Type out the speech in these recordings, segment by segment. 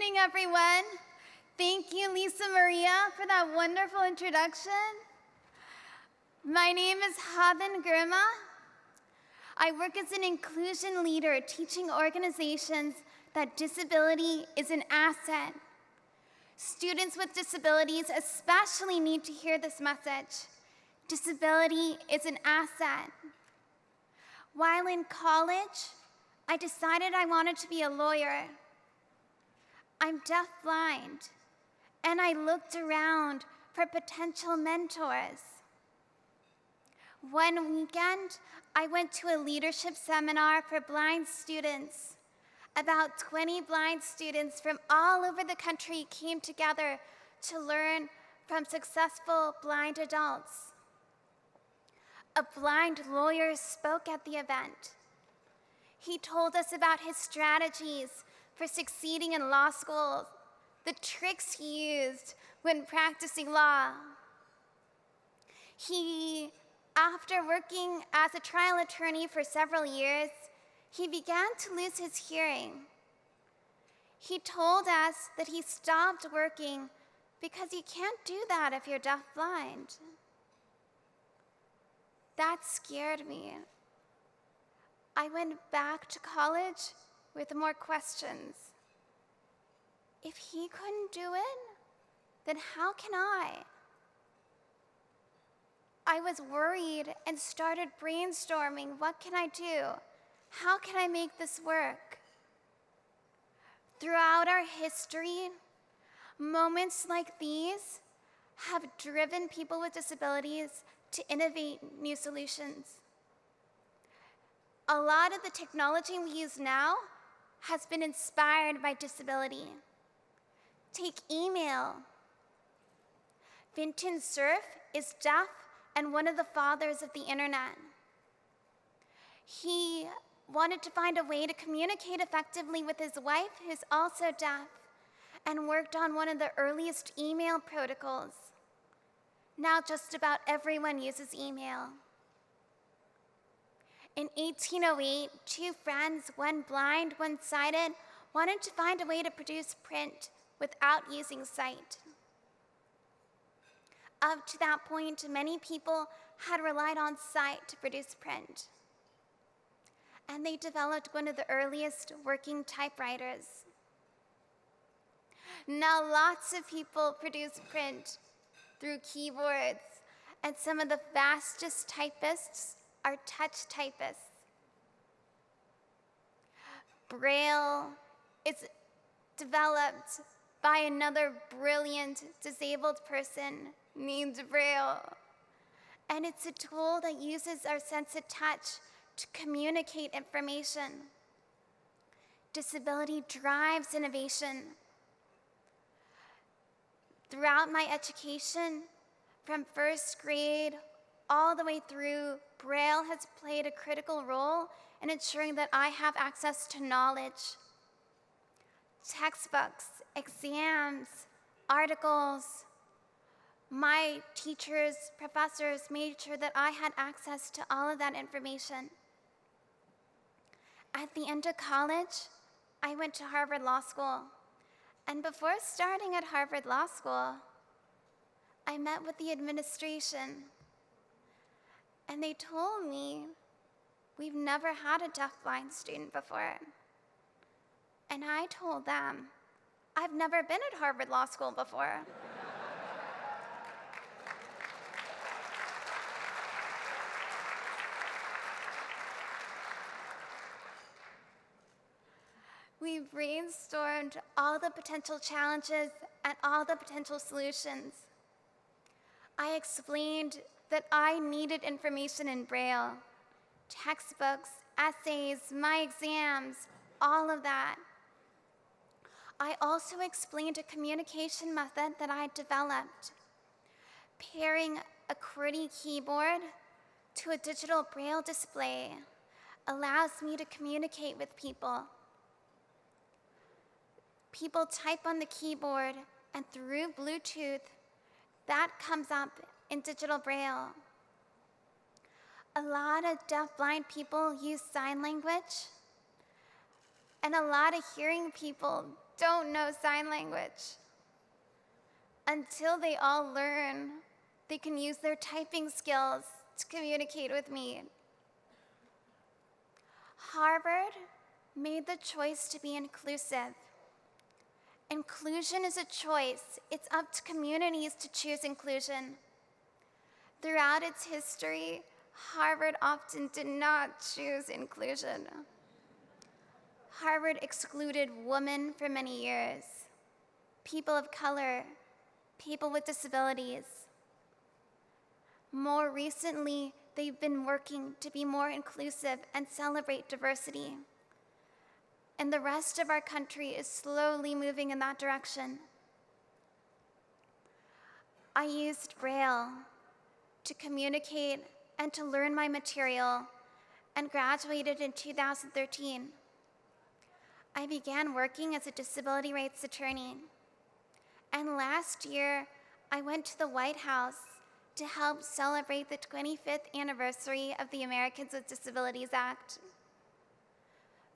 evening, everyone. Thank you, Lisa Maria, for that wonderful introduction. My name is Haben Girma. I work as an inclusion leader, teaching organizations that disability is an asset. Students with disabilities especially need to hear this message. Disability is an asset. While in college, I decided I wanted to be a lawyer. I'm deafblind, and I looked around for potential mentors. One weekend, I went to a leadership seminar for blind students. About 20 blind students from all over the country came together to learn from successful blind adults. A blind lawyer spoke at the event. He told us about his strategies for succeeding in law school, the tricks he used when practicing law. After working as a trial attorney for several years, he began to lose his hearing. He told us that he stopped working because you can't do that if you're deafblind. That scared me. I went back to college with more questions. If he couldn't do it, then how can I? I was worried and started brainstorming, what can I do? How can I make this work? Throughout our history, moments like these have driven people with disabilities to innovate new solutions. A lot of the technology we use now has been inspired by disability. Take email. Vinton Cerf is deaf and one of the fathers of the internet. He wanted to find a way to communicate effectively with his wife, who's also deaf, and worked on one of the earliest email protocols. Now just about everyone uses email. In 1808, two friends, one blind, one sighted, wanted to find a way to produce print without using sight. Up to that point, many people had relied on sight to produce print. And they developed one of the earliest working typewriters. Now lots of people produce print through keyboards, and some of the fastest typists are touch typists. Braille is developed by another brilliant disabled person named Braille. And it's a tool that uses our sense of touch to communicate information. Disability drives innovation. Throughout my education, from first grade all the way through, Braille has played a critical role in ensuring that I have access to knowledge. Textbooks, exams, articles. My teachers, professors made sure that I had access to all of that information. At the end of college, I went to Harvard Law School. And before starting at Harvard Law School, I met with the administration. And they told me, we've never had a deafblind student before. And I told them, I've never been at Harvard Law School before. We brainstormed all the potential challenges and all the potential solutions. I explained that I needed information in Braille, textbooks, essays, my exams, all of that. I also explained a communication method that I had developed. Pairing a QWERTY keyboard to a digital Braille display allows me to communicate with people. People type on the keyboard, and through Bluetooth, that comes up in digital Braille. A lot of deafblind people use sign language, and a lot of hearing people don't know sign language. Until they all learn, they can use their typing skills to communicate with me. Harvard made the choice to be inclusive. Inclusion is a choice. It's up to communities to choose inclusion. Throughout its history, Harvard often did not choose inclusion. Harvard excluded women for many years, people of color, people with disabilities. More recently, they've been working to be more inclusive and celebrate diversity. And the rest of our country is slowly moving in that direction. I used braille to communicate and to learn my material and graduated in 2013. I began working as a disability rights attorney. And last year, I went to the White House to help celebrate the 25th anniversary of the Americans with Disabilities Act.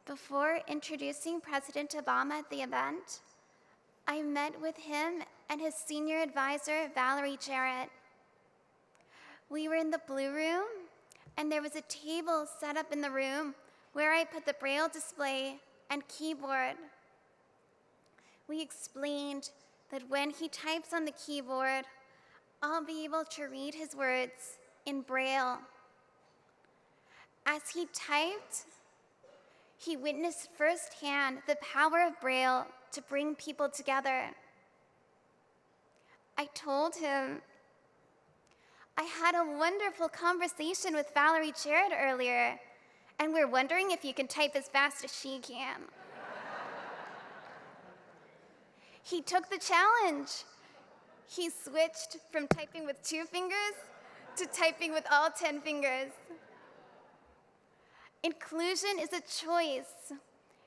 Before introducing President Obama at the event, I met with him and his senior advisor, Valerie Jarrett. We were in the Blue Room, and there was a table set up in the room where I put the braille display and keyboard. We explained that when he types on the keyboard, I'll be able to read his words in braille. As he typed, he witnessed firsthand the power of braille to bring people together. I told him, I had a wonderful conversation with Valerie Jarrett earlier, and we're wondering if you can type as fast as she can. He took the challenge. He switched from typing with 2 fingers to typing with all 10 fingers. Inclusion is a choice.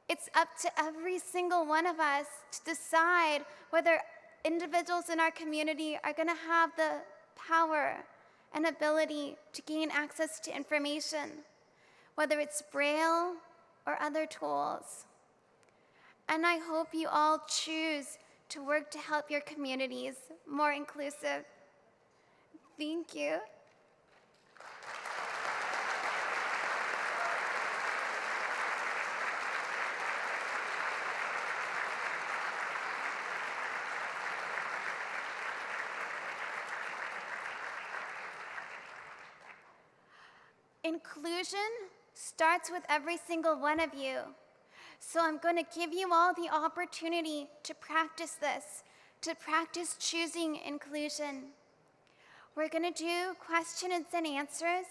It's up to every single one of us to decide whether individuals in our community are going to have the power and ability to gain access to information, whether it's braille or other tools. And I hope you all choose to work to help your communities more inclusive. Thank you. Inclusion starts with every single one of you. So I'm going to give you all the opportunity to practice this, to practice choosing inclusion. We're going to do questions and answers,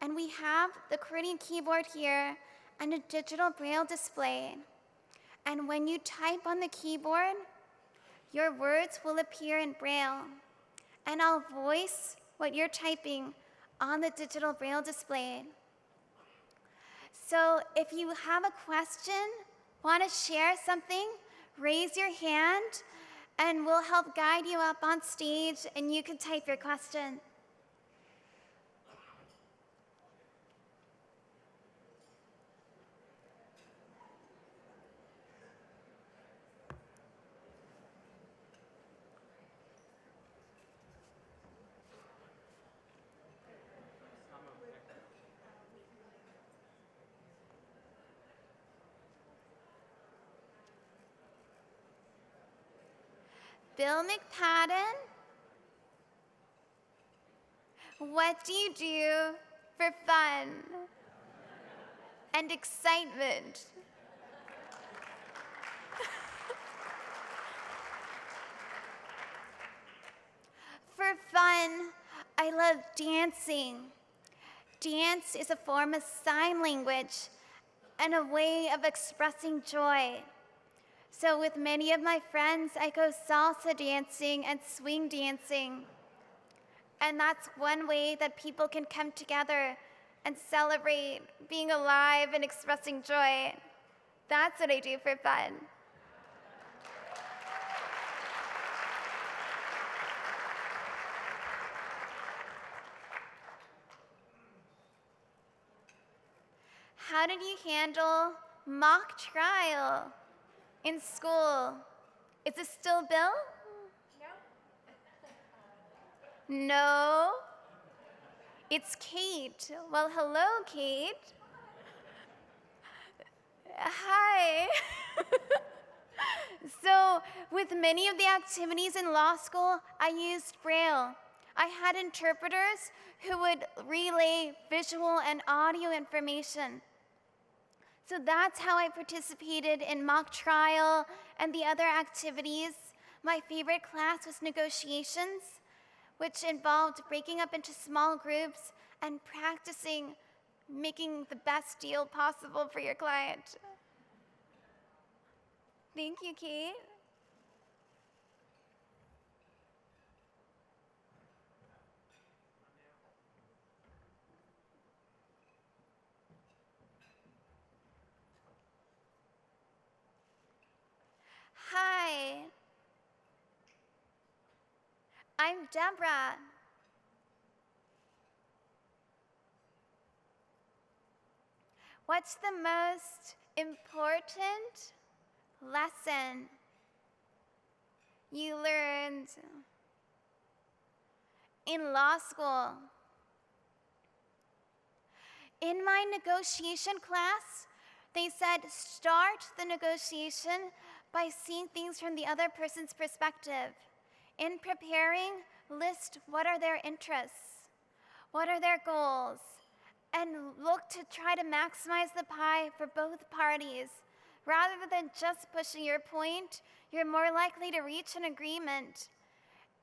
and we have the QWERTY keyboard here and a digital braille display. And when you type on the keyboard, your words will appear in braille, and I'll voice what you're typing on the digital braille display. So if you have a question, want to share something, raise your hand, and we'll help guide you up on stage, and you can type your question. Bill McPadden, what do you do for fun and excitement? For fun, I love dancing. Dance is a form of sign language and a way of expressing joy. So with many of my friends, I go salsa dancing and swing dancing. And that's one way that people can come together and celebrate being alive and expressing joy. That's what I do for fun. How did you handle mock trial? in school. Is it still Bill? No. It's Kate. Well, hello, Kate. Hi. So, with many of the activities in law school, I used braille. I had interpreters who would relay visual and audio information. So that's how I participated in mock trial and the other activities. My favorite class was negotiations, which involved breaking up into small groups and practicing making the best deal possible for your client. Thank you, Kate. Hi, I'm Deborah. What's the most important lesson you learned in law school? In my negotiation class, they said start the negotiation by seeing things from the other person's perspective. In preparing, list what are their interests, what are their goals, and look to try to maximize the pie for both parties. Rather than just pushing your point, you're more likely to reach an agreement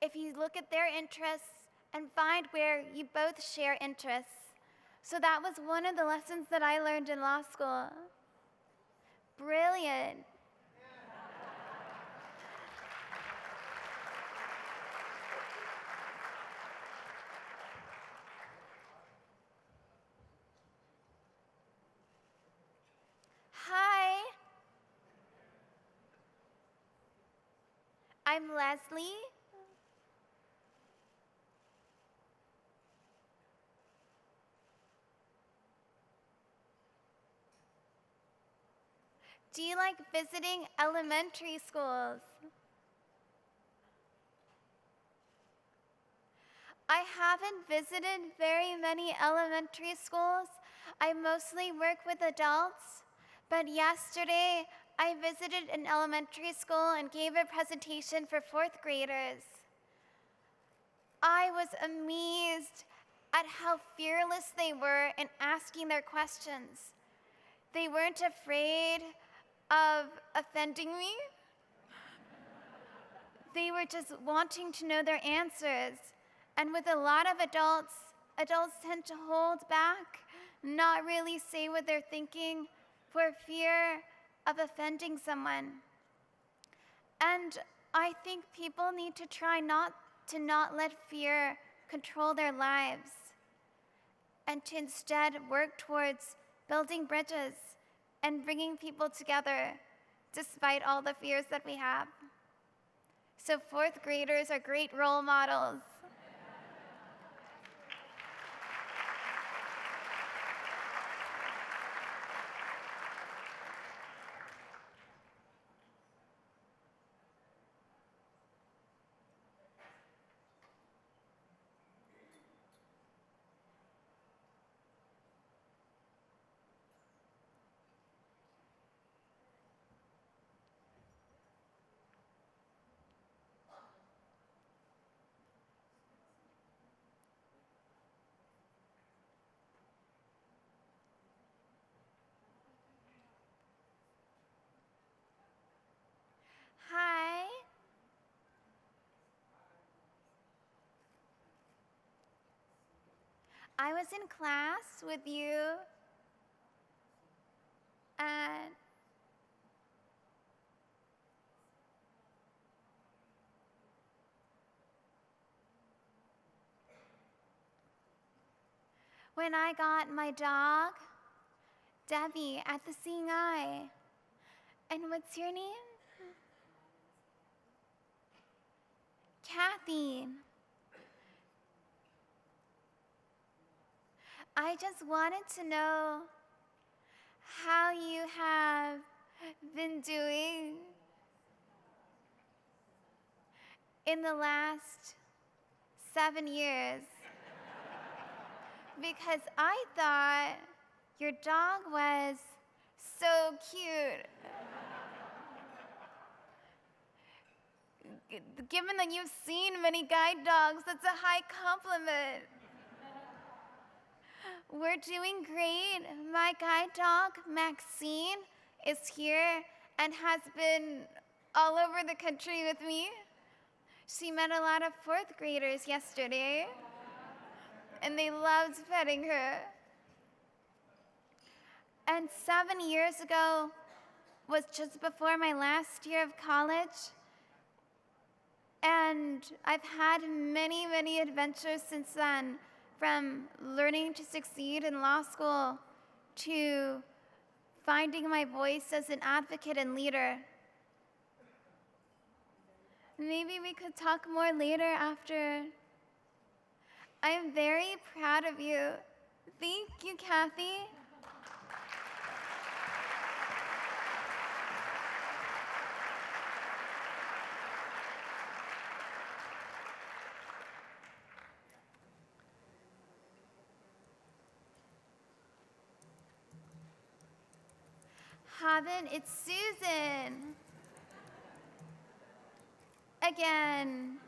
if you look at their interests and find where you both share interests. So that was one of the lessons that I learned in law school. Brilliant. Hi, I'm Leslie. Do you like visiting elementary schools? I haven't visited very many elementary schools. I mostly work with adults, but yesterday I visited an elementary school and gave a presentation for fourth graders. I was amazed at how fearless they were in asking their questions. They weren't afraid of offending me. They were just wanting to know their answers. And with a lot of adults tend to hold back, not really say what they're thinking for fear of offending someone. And I think people need to try not let fear control their lives and to instead work towards building bridges and bringing people together despite all the fears that we have. So fourth graders are great role models. Hi. I was in class with you, and when I got my dog, Debbie, at the Seeing Eye. And what's your name? Kathy. I just wanted to know how you have been doing in the last 7 years, because I thought your dog was so cute. Given that you've seen many guide dogs, that's a high compliment. We're doing great. My guide dog, Maxine, is here and has been all over the country with me. She met a lot of 4th graders yesterday, and they loved petting her. And 7 years ago was just before my last year of college. And I've had many, many adventures since then, from learning to succeed in law school to finding my voice as an advocate and leader. Maybe we could talk more later after. I'm very proud of you. Thank you, Kathy. Haben, it's Susan. Again.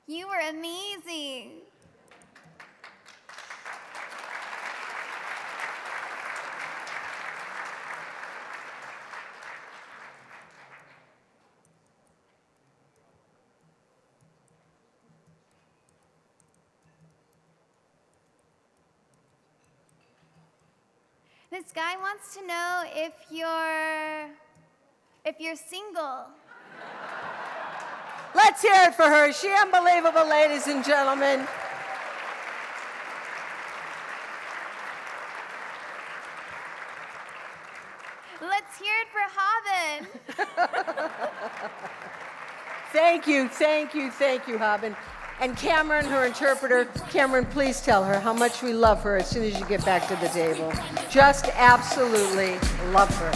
You were amazing. This guy wants to know if you're single. Let's hear it for her. Is she unbelievable, ladies and gentlemen? Let's hear it for Haben. Thank you, thank you, thank you, Haben. And Cameron, her interpreter, Cameron, please tell her how much we love her as soon as you get back to the table. Just absolutely love her.